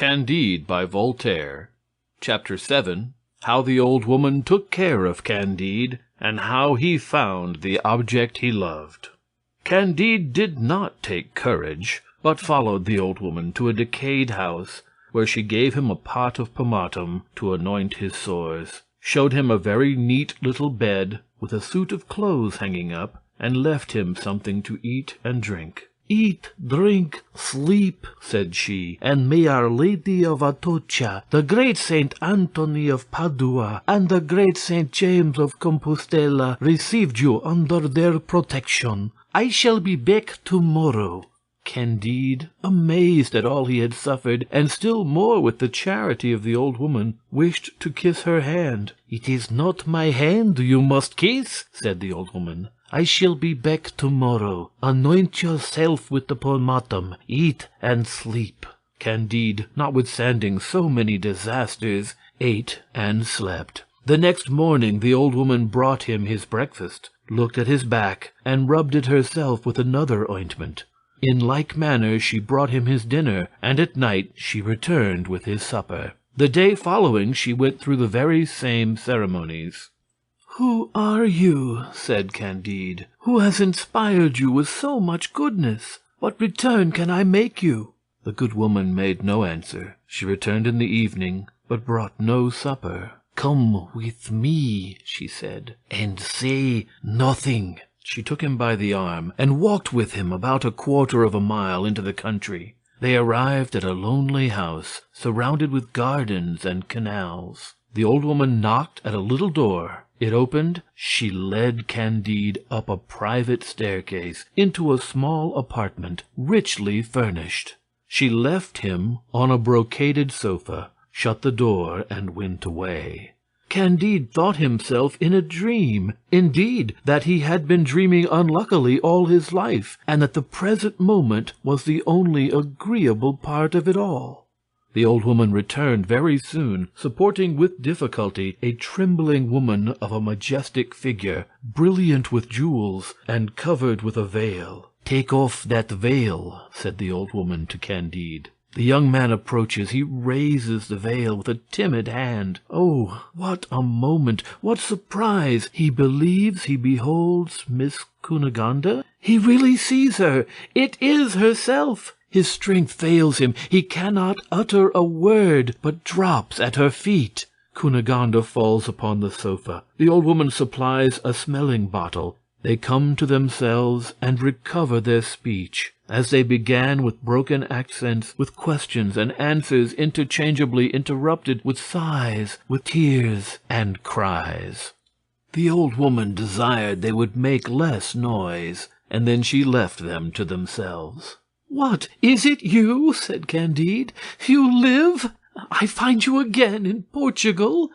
Candide by Voltaire. Chapter 7. How the old woman took care of Candide, and how he found the object he loved. Candide did not take courage, but followed the old woman to a decayed house, where she gave him a pot of pomatum to anoint his sores, showed him a very neat little bed, with a suit of clothes hanging up, and left him something to eat and drink. "Eat, drink, sleep," said she, "and may Our Lady of Atocha, the great Saint Anthony of Padua, and the great Saint James of Compostela receive you under their protection. I shall be back tomorrow." Candide, amazed at all he had suffered, and still more with the charity of the old woman, wished to kiss her hand. "It is not my hand you must kiss," said the old woman. "I shall be back tomorrow. Anoint yourself with the pomatum, eat and sleep." Candide, notwithstanding so many disasters, ate and slept. The next morning the old woman brought him his breakfast, looked at his back, and rubbed it herself with another ointment. In like manner she brought him his dinner, and at night she returned with his supper. The day following she went through the very same ceremonies. "Who are you," said Candide, "who has inspired you with so much goodness? What return can I make you?" The good woman made no answer. She returned in the evening, but brought no supper. "Come with me," she said, "and say nothing." She took him by the arm, and walked with him about 1/4 of a mile into the country. They arrived at a lonely house, surrounded with gardens and canals. The old woman knocked at a little door. It opened. She led Candide up a private staircase into a small apartment, richly furnished. She left him on a brocaded sofa, shut the door, and went away. Candide thought himself in a dream, indeed, that he had been dreaming unluckily all his life, and that the present moment was the only agreeable part of it all. The old woman returned very soon, supporting with difficulty a trembling woman of a majestic figure, brilliant with jewels, and covered with a veil. "Take off that veil," said the old woman to Candide. The young man approaches. He raises the veil with a timid hand. Oh, what a moment! What surprise! He believes he beholds Miss Cunegonde. He really sees her. It is herself. His strength fails him. He cannot utter a word, but drops at her feet. Cunegonde falls upon the sofa. The old woman supplies a smelling bottle. They come to themselves and recover their speech. As they began with broken accents, with questions and answers interchangeably interrupted with sighs, with tears and cries. The old woman desired they would make less noise, and then she left them to themselves. "What, is it you?" said Candide. "You live? I find you again in Portugal?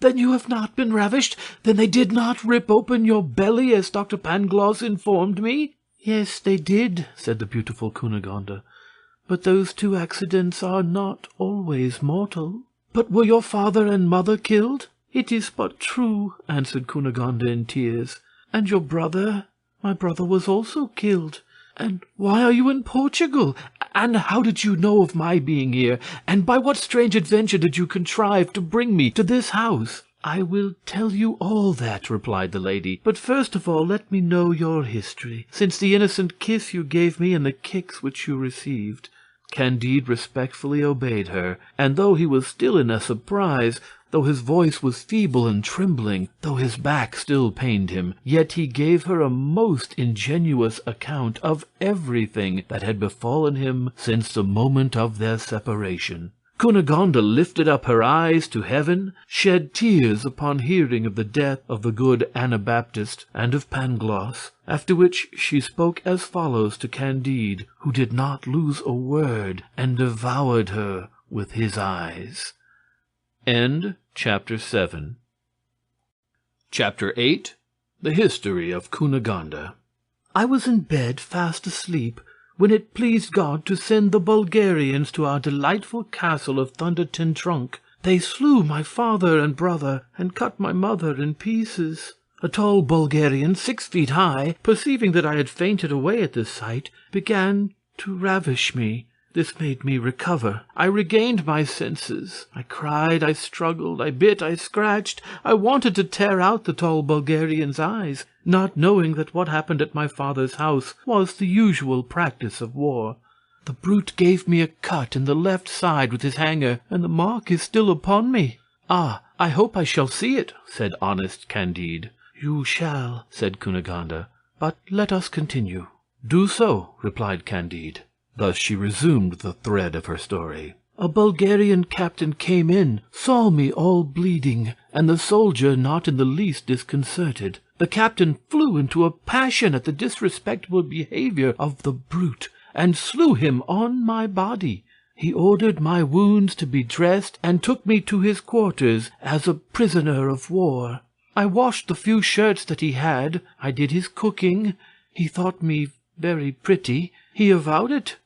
Then you have not been ravished? Then they did not rip open your belly, as Dr. Pangloss informed me?" "Yes, they did," said the beautiful Cunegonde. "But those 2 accidents are not always mortal." "But were your father and mother killed?" "It is but true," answered Cunegonde in tears. "And your brother? My brother was also killed. And why are you in Portugal? And how did you know of my being here? And by what strange adventure did you contrive to bring me to this house?" "I will tell you all that," replied the lady. "But first of all let me know your history, since the innocent kiss you gave me and the kicks which you received." Candide respectfully obeyed her, and though he was still in a surprise, though his voice was feeble and trembling, though his back still pained him, yet he gave her a most ingenuous account of everything that had befallen him since the moment of their separation. Cunegonde lifted up her eyes to heaven, shed tears upon hearing of the death of the good Anabaptist and of Pangloss, after which she spoke as follows to Candide, who did not lose a word, and devoured her with his eyes. End chapter 7. Chapter 8. The History of Cunegonde. "I was in bed fast asleep, when it pleased God to send the Bulgarians to our delightful castle of Thunderton Trunk. They slew my father and brother, and cut my mother in pieces. A tall Bulgarian, 6 feet high, perceiving that I had fainted away at this sight, began to ravish me. This made me recover. I regained my senses. I cried, I struggled, I bit, I scratched. I wanted to tear out the tall Bulgarian's eyes, not knowing that what happened at my father's house was the usual practice of war. The brute gave me a cut in the left side with his hanger, and the mark is still upon me. Ah, I hope I shall see it, said honest Candide. You shall, said Cunegonde, but let us continue. Do so, replied Candide. Thus she resumed the thread of her story. A Bulgarian captain came in, saw me all bleeding, and the soldier not in the least disconcerted. The captain flew into a passion at the disrespectful behavior of the brute, and slew him on my body. He ordered my wounds to be dressed, and took me to his quarters as a prisoner of war. I washed the few shirts that he had. I did his cooking. He thought me very pretty. He avowed it.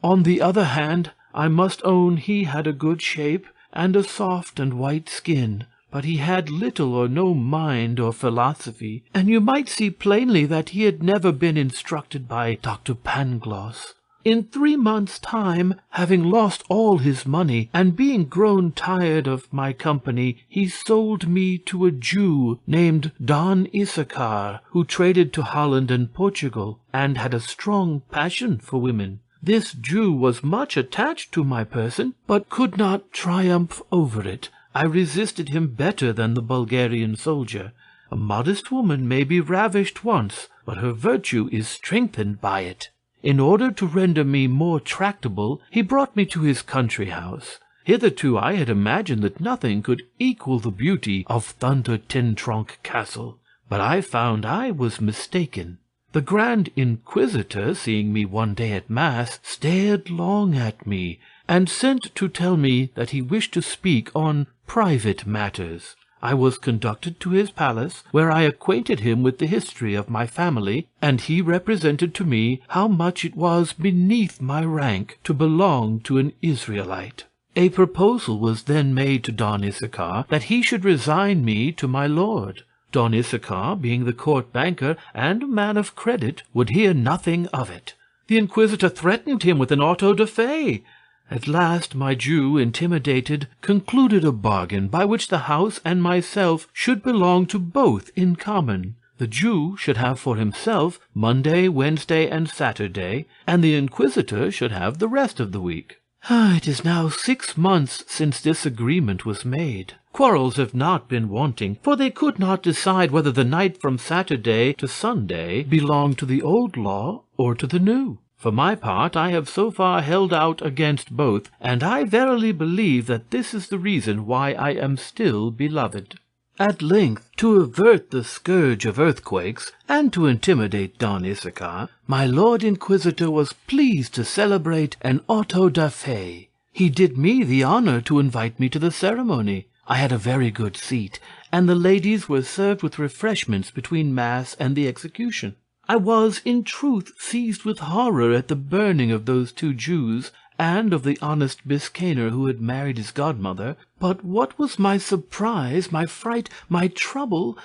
On the other hand, I must own he had a good shape, and a soft and white skin, but he had little or no mind or philosophy, and you might see plainly that he had never been instructed by Dr. Pangloss. In 3 months' time, having lost all his money, and being grown tired of my company, he sold me to a Jew named Don Issachar, who traded to Holland and Portugal, and had a strong passion for women. This Jew was much attached to my person, but could not triumph over it. I resisted him better than the Bulgarian soldier. A modest woman may be ravished once, but her virtue is strengthened by it. In order to render me more tractable, he brought me to his country house. Hitherto I had imagined that nothing could equal the beauty of Thunder Ten Tronckh Castle, but I found I was mistaken. The Grand Inquisitor, seeing me one day at Mass, stared long at me, and sent to tell me that he wished to speak on private matters. I was conducted to his palace, where I acquainted him with the history of my family, and he represented to me how much it was beneath my rank to belong to an Israelite. A proposal was then made to Don Issachar that he should resign me to my lord. Don Issachar, being the court banker and a man of credit, would hear nothing of it. The Inquisitor threatened him with an auto da fe. At last my Jew, intimidated, concluded a bargain by which the house and myself should belong to both in common. The Jew should have for himself Monday, Wednesday, and Saturday, and the Inquisitor should have the rest of the week. It is now 6 months since this agreement was made. Quarrels have not been wanting, for they could not decide whether the night from Saturday to Sunday belonged to the old law or to the new. For my part, I have so far held out against both, and I verily believe that this is the reason why I am still beloved. At length, to avert the scourge of earthquakes, and to intimidate Don Issachar, my Lord Inquisitor was pleased to celebrate an auto da fe. He did me the honor to invite me to the ceremony. I had a very good seat, and the ladies were served with refreshments between Mass and the execution. I was, in truth, seized with horror at the burning of those 2 Jews, and of the honest Biscayner who had married his godmother, but what was my surprise, my fright, my trouble,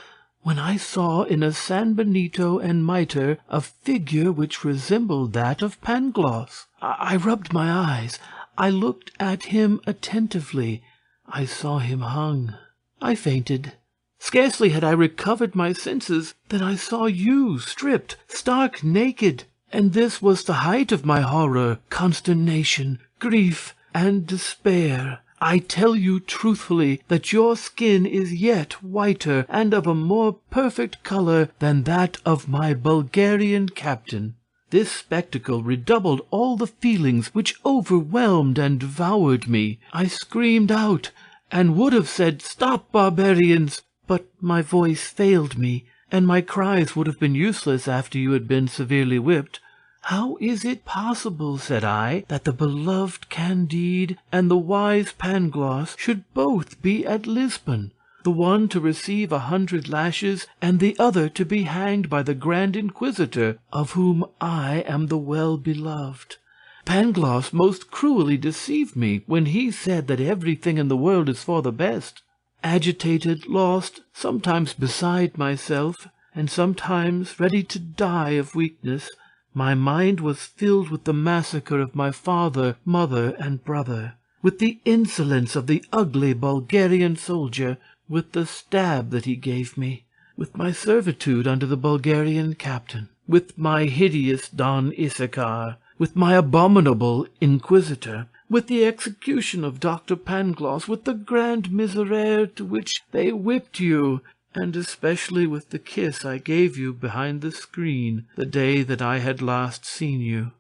when I saw in a San Benito and mitre a figure which resembled that of Pangloss. I rubbed my eyes. I looked at him attentively. I saw him hung. I fainted. Scarcely had I recovered my senses than I saw you stripped, stark naked, and this was the height of my horror, consternation, grief, and despair. I tell you truthfully that your skin is yet whiter and of a more perfect color than that of my Bulgarian captain. This spectacle redoubled all the feelings which overwhelmed and devoured me. I screamed out, and would have said, "Stop, barbarians!" but my voice failed me, and my cries would have been useless after you had been severely whipped. "How is it possible," said I, "that the beloved Candide and the wise Pangloss should both be at Lisbon, the one to receive 100 lashes, and the other to be hanged by the Grand Inquisitor, of whom I am the well-beloved? Pangloss most cruelly deceived me when he said that everything in the world is for the best. Agitated, lost, sometimes beside myself, and sometimes ready to die of weakness, My mind was filled with the massacre of my father, mother, and brother, with the insolence of the ugly Bulgarian soldier, with the stab that he gave me, with my servitude under the Bulgarian captain, with my hideous Don Issachar, with my abominable inquisitor, with the execution of Dr. Pangloss, with the grand miserere to which they whipped you, and especially with the kiss I gave you behind the screen the day that I had last seen you.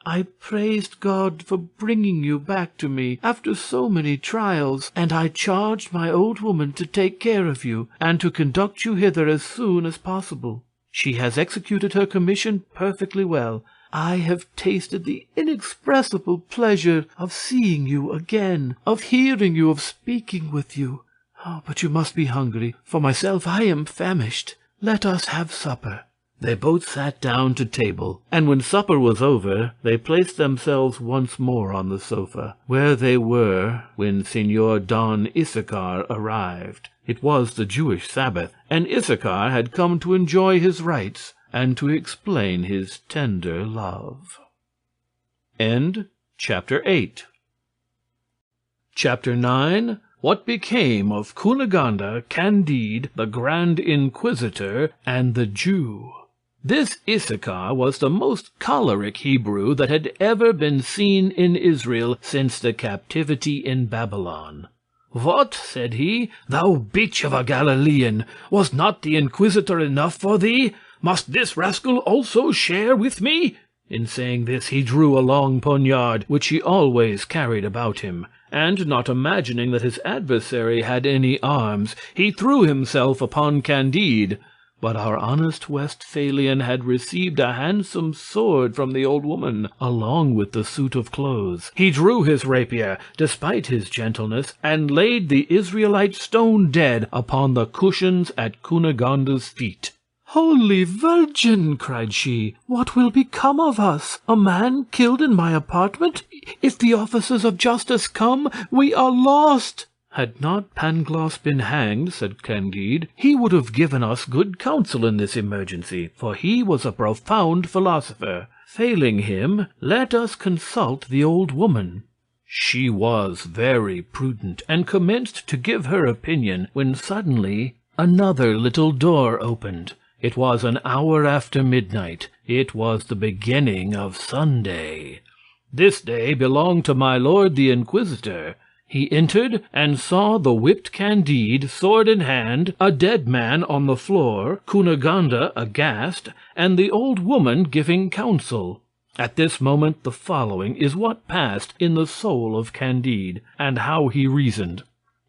I praised God for bringing you back to me after so many trials, and I charged my old woman to take care of you, and to conduct you hither as soon as possible. She has executed her commission perfectly well. I have tasted the inexpressible pleasure of seeing you again, of hearing you, of speaking with you. Oh, but you must be hungry. For myself, I am famished. Let us have supper." They both sat down to table, and when supper was over, they placed themselves once more on the sofa, where they were when Signor Don Issachar arrived. It was the Jewish Sabbath, and Issachar had come to enjoy his rights and to explain his tender love. End Chapter 8. Chapter 9. What became of Cunegonde, Candide, the Grand Inquisitor, and the Jew? This Issachar was the most choleric Hebrew that had ever been seen in Israel since the captivity in Babylon. "What," said he, "thou bitch of a Galilean, was not the Inquisitor enough for thee? Must this rascal also share with me?" In saying this, he drew a long poniard, which he always carried about him, and, not imagining that his adversary had any arms, he threw himself upon Candide. But our honest Westphalian had received a handsome sword from the old woman, along with the suit of clothes. He drew his rapier, despite his gentleness, and laid the Israelite stone dead upon the cushions at Cunegonde's feet. "Holy Virgin!" cried she, "what will become of us? A man killed in my apartment? If the officers of justice come, we are lost." "Had not Pangloss been hanged," said Candide, "he would have given us good counsel in this emergency, for he was a profound philosopher. Failing him, let us consult the old woman." She was very prudent, and commenced to give her opinion, when suddenly another little door opened. It was an hour after midnight. It was the beginning of Sunday. This day belonged to my lord the Inquisitor. He entered and saw the whipped Candide, sword in hand, a dead man on the floor, Cunegonde aghast, and the old woman giving counsel. At this moment the following is what passed in the soul of Candide, and how he reasoned.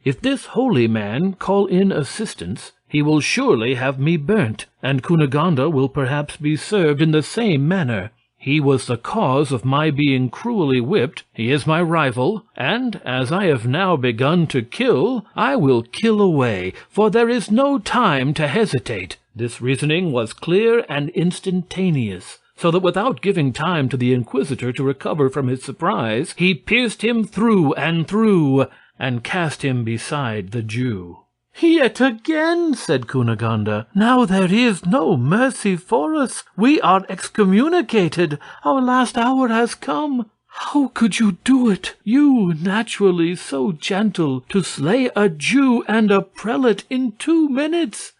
If this holy man call in assistance, he will surely have me burnt, and Cunegonde will perhaps be served in the same manner. He was the cause of my being cruelly whipped, he is my rival, and, as I have now begun to kill, I will kill away, for there is no time to hesitate. This reasoning was clear and instantaneous, so that without giving time to the Inquisitor to recover from his surprise, he pierced him through, and cast him beside the Jew. "Yet again," said Cunegonde, "now there is no mercy for us. We are excommunicated. Our last hour has come. How could you do it, you, naturally so gentle, to slay a Jew and a prelate in 2 minutes?"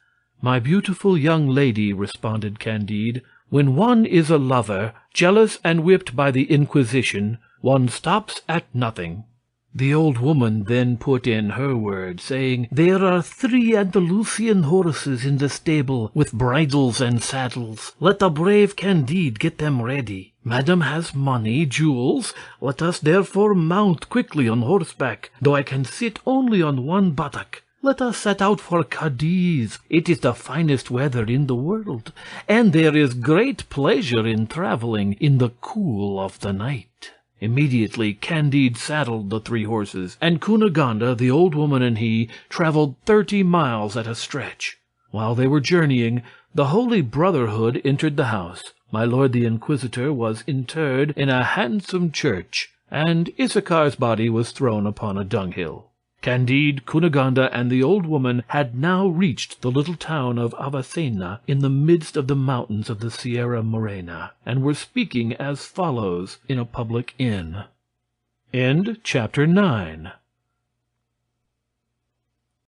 "My beautiful young lady," responded Candide, "when one is a lover, jealous and whipped by the Inquisition, one stops at nothing." The old woman then put in her word, saying, "There are 3 Andalusian horses in the stable, with bridles and saddles. Let the brave Candide get them ready. Madame has money, jewels. Let us therefore mount quickly on horseback, though I can sit only on 1 buttock. Let us set out for Cadiz. It is the finest weather in the world, and there is great pleasure in traveling in the cool of the night." Immediately Candide saddled the 3 horses, and Cunegonde, the old woman, and he traveled 30 miles at a stretch. While they were journeying, the Holy Brotherhood entered the house. My lord the Inquisitor was interred in a handsome church, and Issachar's body was thrown upon a dunghill. Candide, Cunegonde, and the old woman had now reached the little town of Avicena in the midst of the mountains of the Sierra Morena, and were speaking as follows in a public inn. Chapter 10.